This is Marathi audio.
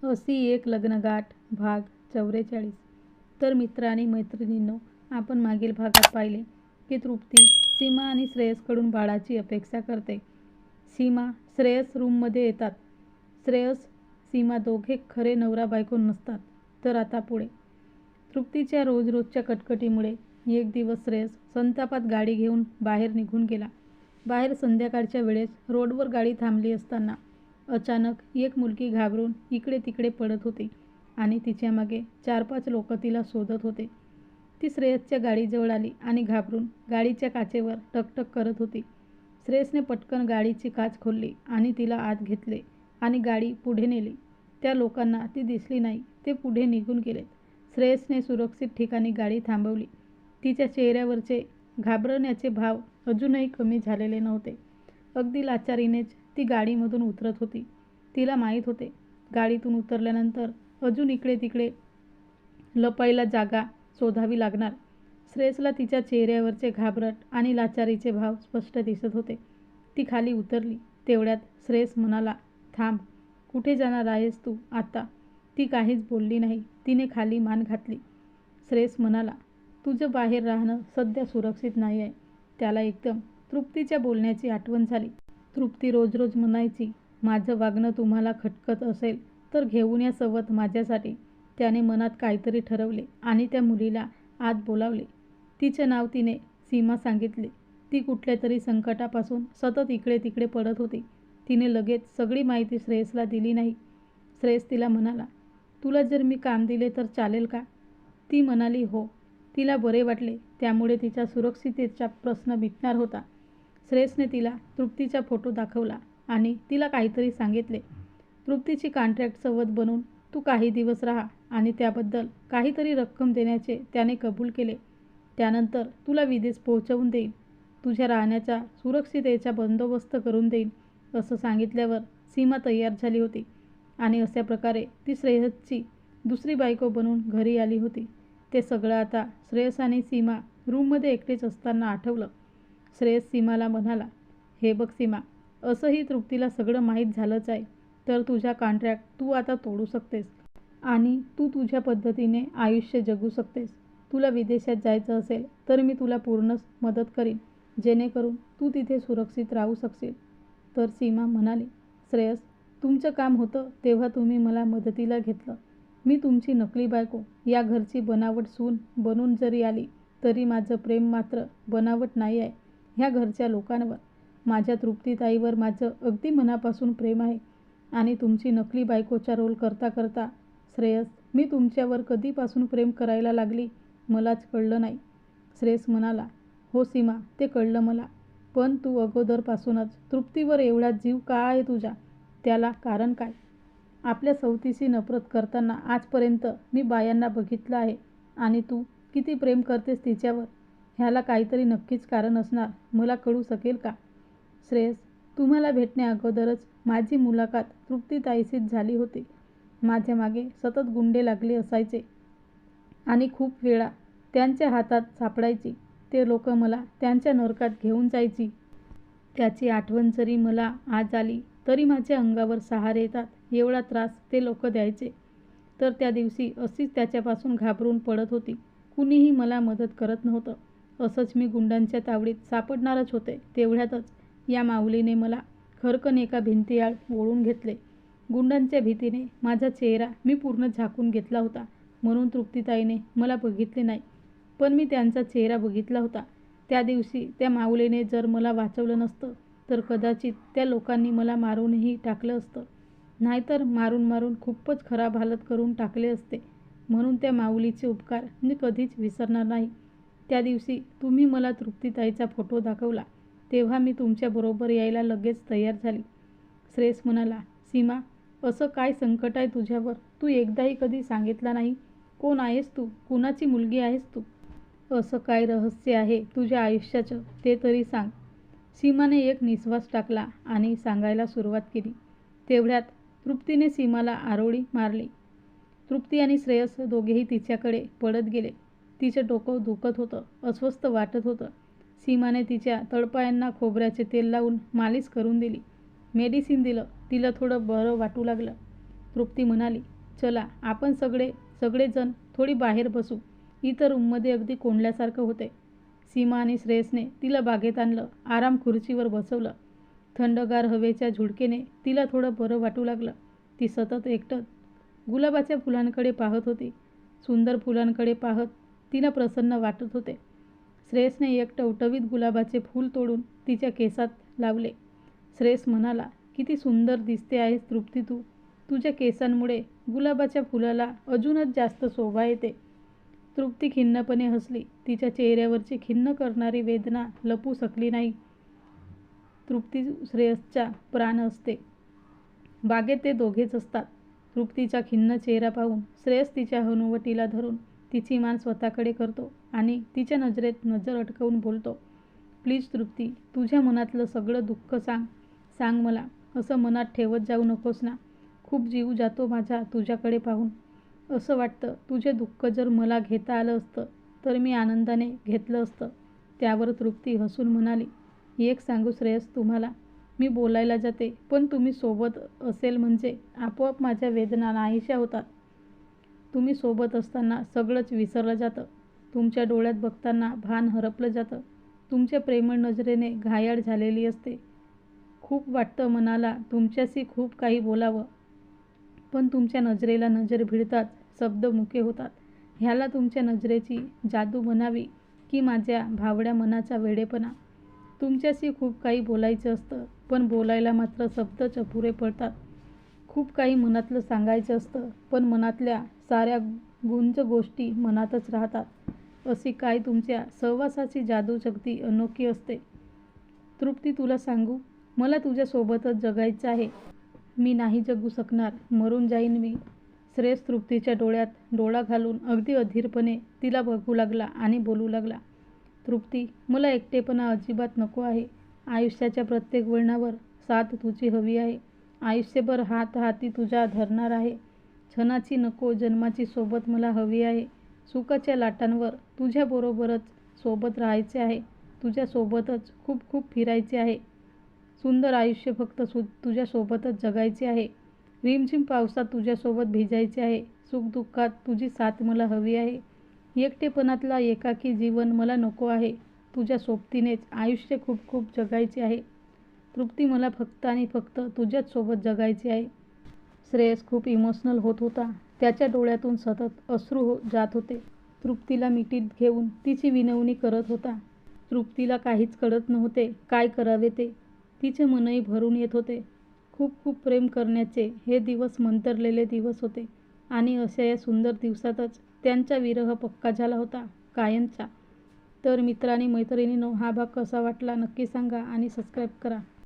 अशी एक लग्नगाठ भाग 44. तर मित्र आणि मैत्रिणींनो, आपण मागील भागात पाहिले की तृप्ती सीमा आणि श्रेयसकडून बाळाची अपेक्षा करते. सीमा श्रेयस रूममध्ये येतात. श्रेयस सीमा दोघे खरे नवरा बायको नसतात. तर आता पुढे तृप्तीच्या रोजच्या कटकटीमुळे एक दिवस श्रेयस संतापात गाडी घेऊन बाहेर निघून गेला. बाहेर संध्याकाळच्या वेळेस रोडवर गाडी थांबली असताना अचानक एक मुलगी घाबरून इकडे तिकडे पडत होती आणि तिच्या मागे 4-5 लोक तिला शोधत होते. ती श्रेयसच्या गाडीजवळ आली आणि घाबरून गाडीच्या काचेवर टकटक करत होती. श्रेयसने पटकन गाडीची काच खोलली आणि तिला आत घेतले आणि गाडी पुढे नेली. त्या लोकांना ती दिसली नाही. ते पुढे निघून गेलेत. श्रेयसने सुरक्षित ठिकाणी गाडी थांबवली. तिच्या चेहऱ्यावरचे घाबरण्याचे भाव अजूनही कमी झालेले नव्हते. अगदी लाचारीनेच ती गाडीमधून उतरत होती. तिला माहीत होते गाडीतून उतरल्यानंतर अजून इकडे तिकडे लपायला जागा शोधावी लागणार. श्रेयसला तिच्या चेहऱ्यावरचे घाबरट आणि लाचारीचे भाव स्पष्ट दिसत होते. ती खाली उतरली. तेवढ्यात श्रेयस म्हणाला, थांब, कुठे जाणार आहेस तू आता? ती काहीच बोलली नाही. तिने खाली मान घातली. श्रेयस म्हणाला, तुझं बाहेर राहणं सध्या सुरक्षित नाही आहे. त्याला एकदम तृप्तीच्या बोलण्याची आठवण झाली. तृप्ती रोज रोज म्हणायची, माझं वागणं तुम्हाला खटकत असेल तर घेऊन या सवत माझ्यासाठी. त्याने मनात काहीतरी ठरवले आणि त्या मुलीला आत बोलावले. तिचं नाव तिने सीमा सांगितले. ती कुठल्या तरी संकटापासून सतत इकडे तिकडे पडत होती. तिने लगेच सगळी माहिती श्रेयसला दिली नाही. श्रेयस तिला म्हणाला, तुला जर मी काम दिले तर चालेल का? ती म्हणाली हो. तिला बरे वाटले. त्यामुळे तिच्या सुरक्षिततेचा प्रश्न मिटणार होता. श्रेयसने तिला तृप्तीचा फोटो दाखवला आणि तिला काहीतरी सांगितले. तृप्तीची कॉन्ट्रॅक्ट सवत बनवून तू काही दिवस राहा आणि त्याबद्दल काहीतरी रक्कम देण्याचे त्याने कबूल केले. त्यानंतर तुला विदेश पोहोचवून देईल. तुझ्या राहण्याचा सुरक्षिततेचा बंदोबस्त करून देईन. असं सांगितल्यावर सीमा तयार झाली होती आणि अशा प्रकारे ती श्रेयसची दुसरी बायको बनून घरी आली होती. ते सगळं आता श्रेयस आणि सीमा रूममध्ये एकटेच असताना आठवलं. श्रेयस सीमाला म्हणाला, हे बघ सीमा, असंही तृप्तीला सगळं माहीत झालंच आहे. तर तुझा कॉन्ट्रॅक्ट तू आता तोडू शकतेस आणि तू तुझ्या पद्धतीने आयुष्य जगू शकतेस. तुला विदेशात जायचं असेल तर मी तुला पूर्ण मदत करीन, जेणेकरून तू तिथे सुरक्षित राहू शकशील. तर सीमा म्हणाली, श्रेयस, तुमचं काम होतं तेव्हा तुम्ही मला मदतीला घेतलं. मी तुमची नकली बायको, या घरची बनावट सून बनून जरी आली तरी माझं प्रेम मात्र बनावट नाही आहे. ह्या घरच्या लोकांवर, माझ्या तृप्तीताईवर माझं अगदी मनापासून प्रेम आहे. आणि तुमची नकली बायकोचा रोल करता करता श्रेयस, मी तुमच्यावर कधीपासून प्रेम करायला लागली मलाच कळलं नाही. श्रेयस म्हणाला, हो सीमा, ते कळलं मला. पण तू अगोदरपासूनच तृप्तीवर एवढा जीव का आहे तुझा? त्याला कारण काय? आपल्या सवतीशी नफरत करताना आजपर्यंत मी बायांना बघितलं आहे आणि तू किती प्रेम करतेस तिच्यावर. ह्याला काहीतरी नक्कीच कारण असणार. मला कळू शकेल का? श्रेयस, तुम्हाला भेटण्या अगोदरच माझी मुलाखत तृप्तीताईशीच झाली होती. माझ्या मागे सतत गुंडे लागले असायचे आणि खूप वेळा त्यांच्या हातात सापडायची. ते लोक मला त्यांच्या नरकात घेऊन जायची. त्याची आठवण जरी मला आज आली तरी माझ्या अंगावर सहारे येतात. एवढा त्रास ते लोक द्यायचे. तर त्या दिवशी अशीच त्याच्यापासून घाबरून पडत होती. कुणीही मला मदत करत नव्हतं. असंच मी गुंडांच्या तावडीत सापडणारच होते. तेवढ्यातच या माऊलीने मला खरकन एका भिंतीआड ओढून घेतले. गुंडांच्या भीतीने माझा चेहरा मी पूर्ण झाकून घेतला होता. म्हणून तृप्तीताईने मला बघितले नाही. पण मी त्यांचा चेहरा बघितला होता. त्या दिवशी त्या माऊलीने जर मला वाचवलं नसतं तर कदाचित त्या लोकांनी मला मारूनही टाकलं असतं. नाहीतर मारून मारून खूपच खराब हालत करून टाकले असते. म्हणून त्या माऊलीचे उपकार मी कधीच विसरणार नाही. त्या दिवशी तुम्ही मला तृप्तीताईचा फोटो दाखवला तेव्हा मी तुमच्याबरोबर यायला लगेच तयार झाली. श्रेयस म्हणाला, सीमा, असं काय संकट आहे तुझ्यावर? तू एकदाही कधी सांगितलं नाही. कोण आहेस तू? कुणाची मुलगी आहेस तू? असं काय रहस्य आहे तुझ्या आयुष्याचं ते तरी सांग. सीमाने एक निश्वास टाकला आणि सांगायला सुरुवात केली. तेवढ्यात तृप्तीने सीमाला आरोळी मारली. तृप्ती आणि श्रेयस दोघेही तिच्याकडे पळत गेले. तिचं डोकं दुखत होतं, अस्वस्थ वाटत होतं. सीमाने तिच्या तळपायांना खोबऱ्याचे तेल लावून मालिश करून दिली. मेडिसिन दिलं. तिला थोडं बरं वाटू लागलं. तृप्ती म्हणाली, चला आपण सगळेजण थोडी बाहेर बसू. इथं रूममध्ये अगदी कोंडल्यासारखं होते. सीमा आणि श्रेयसने तिला बागेत आणलं. आराम खुर्चीवर बसवलं. थंडगार हवेच्या झुळकेने तिला थोडं बरं वाटू लागलं. ती सतत एकटक गुलाबाच्या फुलांकडे पाहत होती. सुंदर फुलांकडे पाहत तिला प्रसन्न वाटत होते. श्रेयसने एक टवटवीत गुलाबाचे फूल तोडून तिच्या केसात लावले. श्रेयस म्हणाला, किती सुंदर दिसते आहेस तृप्ती तू. तुझ्या केसांमुळे गुलाबाच्या फुलाला अजूनच जास्त शोभा येते. तृप्ती खिन्नपणे हसली. तिच्या चेहऱ्यावरची खिन्न करणारी वेदना लपू शकली नाही. तृप्ती श्रेयसचा प्राण असते. बागेत ते दोघेच असतात. तृप्तीचा खिन्न चेहरा पाहून श्रेयस तिच्या हनुवटीला धरून तिची मान स्वतःकडे करतो आणि तिच्या नजरेत नजर अटकवून बोलतो, प्लीज तृप्ती, तुझ्या मनातलं सगळं दुःख सांग मला. असं मनात ठेवत जाऊ नकोस ना. खूप जीव जातो माझा तुझ्याकडे पाहून. असं वाटतं तुझे दुःख जर मला घेता आलं असतं तर मी आनंदाने घेतलं असतं. त्यावर तृप्ती हसून म्हणाली, एक सांगू श्रेयस तुम्हाला, मी बोलायला जाते पण तुम्ही सोबत असेल म्हणजे आपोआप माझ्या वेदना नाहीशा होतात. तुम्ही सोबत असताना सगळंच विसरलं जातं. तुमच्या डोळ्यात बघताना भान हरपलं जातं. तुमच्या प्रेमळ नजरेने घायाळ झालेली असते. खूप वाटतं मनाला तुमच्याशी खूप काही बोलावं, पण तुमच्या नजरेला नजर भिडतात, शब्द मुके होतात. ह्याला तुमच्या नजरेची जादू म्हणावी की माझ्या भावड्या मनाचा वेडेपणा. तुमच्याशी खूप काही बोलायचं असतं पण बोलायला मात्र शब्दच अपुरे पडतात. खूप काही मनातलं सांगायचं असतं पण मनातल्या साऱ्या गुंज गोष्टी मनातच राहतात. अशी काय तुमच्या सहवासाची जादू अगदी अनोखी असते. तृप्ती तुला सांगू, मला तुझ्यासोबतच जगायचं आहे. मी नाही जगू शकणार, मरून जाईन मी. श्रेयस तृप्तीच्या डोळ्यात डोळा घालून अगदी अधीरपणे तिला बघू लागला आणि बोलू लागला, तृप्ती, मला एकटेपणा अजिबात नको आहे. आयुष्याच्या प्रत्येक वळणावर साथ तुझी हवी आहे. आयुष्यभर हात हाती तुझ्या धरणार आहे. क्षणाची नको जन्माची सोबत मला हवी आहे. सुखाच्या लाटांवर तुझ्याबरोबरच सोबत राहायचे आहे. तुझ्यासोबतच खूप खूप फिरायचे आहे. सुंदर आयुष्य फक्त तुझ्यासोबतच जगायचे आहे. रिमझिम पावसात तुझ्यासोबत भिजायचे आहे. सुखदुःखात तुझी साथ मला हवी आहे. एकटेपणातला एकाकी जीवन मला नको आहे. तुझ्या सोबतीनेच आयुष्य खूप खूप जगायचे आहे. तृप्ती, मला फक्त आणि फक्त तुझ्याच सोबत जगायचे आहे. श्रेयस खूप इमोशनल होत होता. त्याच्या डोळ्यातून सतत अश्रू जात होते. तृप्तीला मिठीत घेऊन तिची विनवणी करत होता. तृप्तीला काहीच कळत नव्हते काय करावे ते. तिचे मनही भरून येत होते. खूप खूप प्रेम करण्याचे हे दिवस मंतरलेले दिवस होते आणि अशा या सुंदर दिवसातच त्यांचा विरह पक्का झाला होता, कायमचा. तर मित्र आणि मैत्रिणींनो, हा भाग कसा वाटला नक्की सांगा आणि सबस्क्राईब करा.